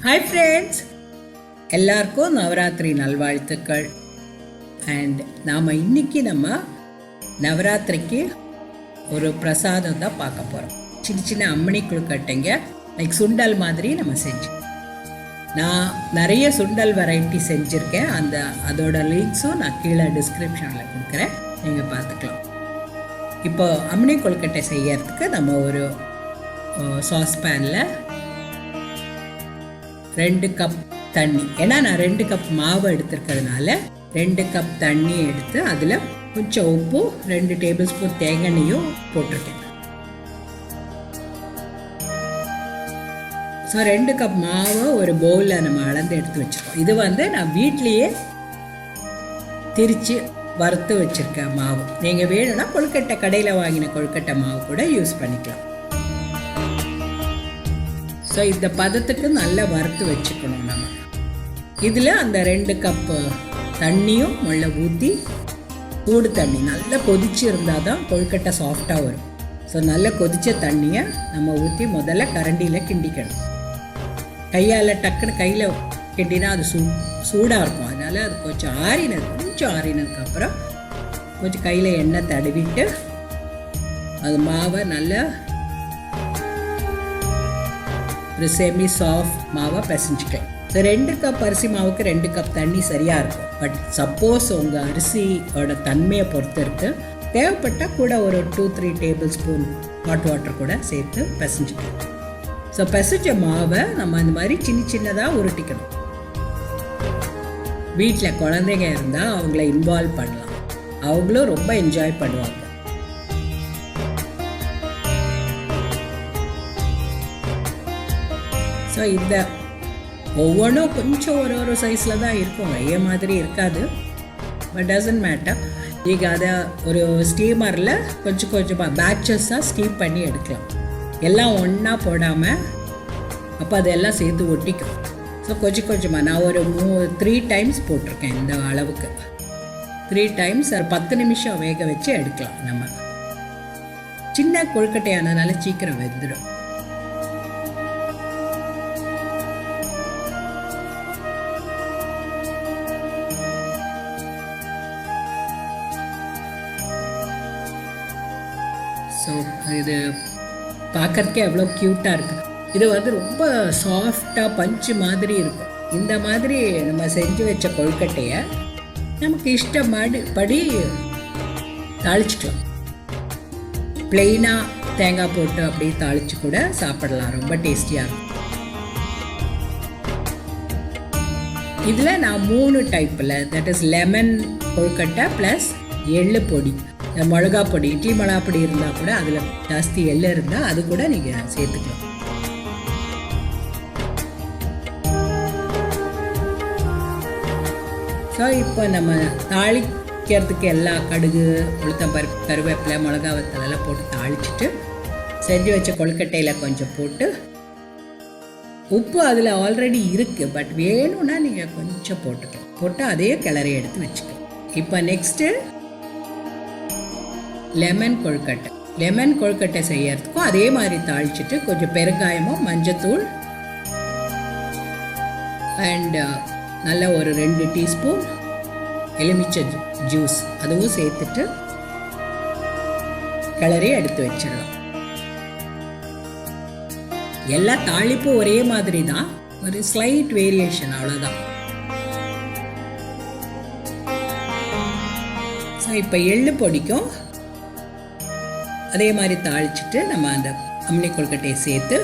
Hi friends, எல்லாருக்கும் நவராத்திரி நல்வாழ்த்துக்கள். And நாம் இன்னைக்கு நவராத்திரிக்கு ஒரு பிரசாதம் தான் பார்க்க போகிறோம். சின்ன சின்ன அம்மணி கொழுக்கட்டைங்க, லைக் சுண்டல் மாதிரி நம்ம செஞ்சு. நான் நிறைய சுண்டல் வெரைட்டி செஞ்சுருக்கேன். அதோட லிங்க்ஸும் நான் கீழே டிஸ்கிரிப்ஷனில் கொடுக்குறேன், நீங்கள் பார்த்துக்கலாம். இப்போ அம்மணி கொழுக்கட்டை செய்யறதுக்கு நம்ம ஒரு சாஸ்பேனில் 2 கப் தண்ணி, ஏன்னா நான் 2 கப் மாவு எடுத்துருக்கிறதுனால 2 கப் தண்ணி எடுத்து அதில் கொஞ்சம் உப்பு, 2 டேபிள் ஸ்பூன் தேங்காயும் போட்டிருக்கேன். ஸோ 2 கப் மாவு ஒரு பவுலில் நம்ம அளந்து எடுத்து வச்சுருக்கோம். இது நான் வீட்லேயே திரித்து வறுத்து வச்சுருக்கேன் மாவு. நீங்கள் வேணும்னா கொழுக்கட்டை கடையில் வாங்கின கொழுக்கட்டை மாவு கூட யூஸ் பண்ணிக்கலாம். ஸோ இந்த பதத்துக்கு நல்லா வறுத்து வச்சுக்கணும். நம்ம இதில் அந்த 2 கப்பு தண்ணியும் முள்ள ஊற்றி, சூடு தண்ணி நல்லா கொதிச்சு இருந்தால் தான் கொழுக்கட்டை சாஃப்டாக வரும். ஸோ நல்லா கொதித்த தண்ணியை நம்ம ஊற்றி முதல்ல கரண்டியில் கிண்டிக்கணும். கையால் டக்குன்னு கையில் கிண்டினா அது சூடாக இருக்கும். அதனால் அது கொஞ்சம் ஆறினதுக்கப்புறம் கொஞ்சம் கையில் எண்ணெய் தடவிட்டு அது மாவை நல்லா ஒரு செமி சாஃப்ட் மாவை பிசைஞ்சிக்கலாம். ஸோ 2 கப் அரிசி மாவுக்கு 2 கப் தண்ணி சரியாக இருக்கும். பட் சப்போஸ் உங்கள் அரிசியோட தன்மையை பொறுத்து இருக்கு, தேவைப்பட்டால் கூட ஒரு 2-3 டேபிள் ஸ்பூன் ஹாட் வாட்டர் கூட சேர்த்து பிசைஞ்சிக்கலாம். ஸோ பிசைஞ்ச மாவை நம்ம இந்த மாதிரி சின்னதாக உருட்டிக்கணும். வீட்டில் குழந்தைங்க இருந்தால் அவங்கள இன்வால்வ் பண்ணலாம், அவங்களும் ரொம்ப என்ஜாய் பண்ணுவாங்க. ஸோ இந்த ஒவ்வொன்றும் கொஞ்சம் ஒரு சைஸில் தான் இருக்கும், ஒரே மாதிரி இருக்காது. But doesn't matter. நீங்கள் அதை ஒரு ஸ்டீமரில் கொஞ்சமாக பேட்சஸாக ஸ்டீம் பண்ணி எடுக்கலாம். எல்லாம் ஒன்றா போடாமல், அப்போ அதெல்லாம் சேர்த்து ஒட்டிக்கும். ஸோ கொஞ்சமாக நான் ஒரு 3 டைம்ஸ் போட்டிருக்கேன். இந்த அளவுக்கு 3 டைம்ஸ் 10 நிமிஷம் வேக வச்சு எடுக்கலாம். நம்ம சின்ன கொழுக்கட்டையானதுனால சீக்கிரம் வெந்துடும். ஸோ இது பார்க்கறதுக்கே எவ்வளோ க்யூட்டாக இருக்குது. இது ரொம்ப சாஃப்டாக பஞ்சு மாதிரி இருக்கும். இந்த மாதிரி நம்ம செஞ்சு வச்ச கொழுக்கட்டையை நமக்கு இஷ்டப்படி தாளிச்சிக்கலாம். பிளெயினாக தேங்காய் போட்டு அப்படியே தாளித்து கூட சாப்பிடலாம், ரொம்ப டேஸ்டியாக இருக்கும். இதில் நான் 3 டைப்பில், that is lemon kozhukattai plus எள்ளு பொடி, மிளகா பொடி, இட்லி மிளகா பொடி இருந்தால் கூட அதில் ஜாஸ்தி எள்ளு இருந்தால் அது கூட நீங்கள் சேர்த்துக்கலாம். ஸோ இப்போ நம்ம தாளிக்கிறதுக்கு எல்லா கடுகு, உளுத்தம் பருப்பு, கருவேப்பிலை, மிளகா வத்தலெல்லாம் போட்டு தாளிச்சிட்டு செஞ்சு வச்ச கொழுக்கட்டையில் கொஞ்சம் போட்டு, உப்பு அதில் ஆல்ரெடி இருக்குது, பட் வேணும்னா நீங்கள் கொஞ்சம் போட்டு அதே கிளறி எடுத்து வச்சுக்கலாம். இப்போ நெக்ஸ்ட்டு லெமன் கொழுக்கட்டை செய்யறதுக்கும் அதே மாதிரி தாளிச்சிட்டு கொஞ்சம் பெருங்காயமும், மஞ்சத்தூள் அண்ட் நல்ல ஒரு 2 டீஸ்பூன் எலுமிச்சை ஜூஸ் அதுவும் சேர்த்துட்டு கிளறி எடுத்து வச்சிடலாம். எல்லா தாளிப்பும் ஒரே மாதிரி தான், ஒரு ஸ்லைட் வேரியேஷன், அவ்வளோதான். ஸோ இப்போ எள்ளு பொடிக்கும் அதே மாதிரி தாளிச்சிட்டு நம்ம அந்த அம்மணி கொழுக்கட்டையை சேர்த்து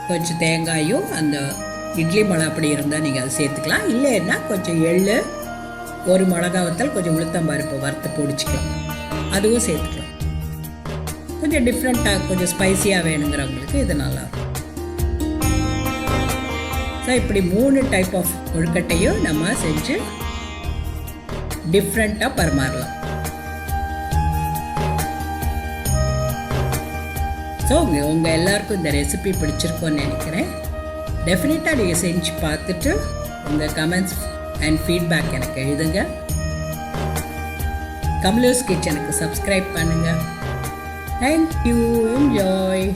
கொஞ்சம் தேங்காயும், அந்த இட்லி மிளகா அப்படி இருந்தால் நீங்கள் அதை சேர்த்துக்கலாம். இல்லைன்னா கொஞ்சம் எள்ளு, ஒரு மிளகா வத்தல், கொஞ்சம் உளுத்தம் பருப்பு வறுத்து பொடிச்சிக்கலாம், அதுவும் சேர்த்துக்கலாம். கொஞ்சம் டிஃப்ரெண்ட்டாக, கொஞ்சம் ஸ்பைஸியாக வேணுங்கிறவங்களுக்கு இது நல்லாயிருக்கும். ஸோ இப்படி 3 டைப் ஆஃப் கொழுக்கட்டையும் நம்ம செஞ்சு டிஃப்ரெண்ட்டாக பரிமாறலாம். ஸோ உங்கள் எல்லாருக்கும் இந்த ரெசிபி பிடிச்சிருக்கோன்னு நினைக்கிறேன். டெஃபினட்டாக நீங்கள் செஞ்சு பார்த்துட்டு உங்கள் கமெண்ட்ஸ் அண்ட் ஃபீட்பேக் எனக்கு எழுதுங்க. கம்லோஸ் கிச்சனுக்கு சப்ஸ்கிரைப் பண்ணுங்கள். தேங்க்யூ. என்ஜாய்.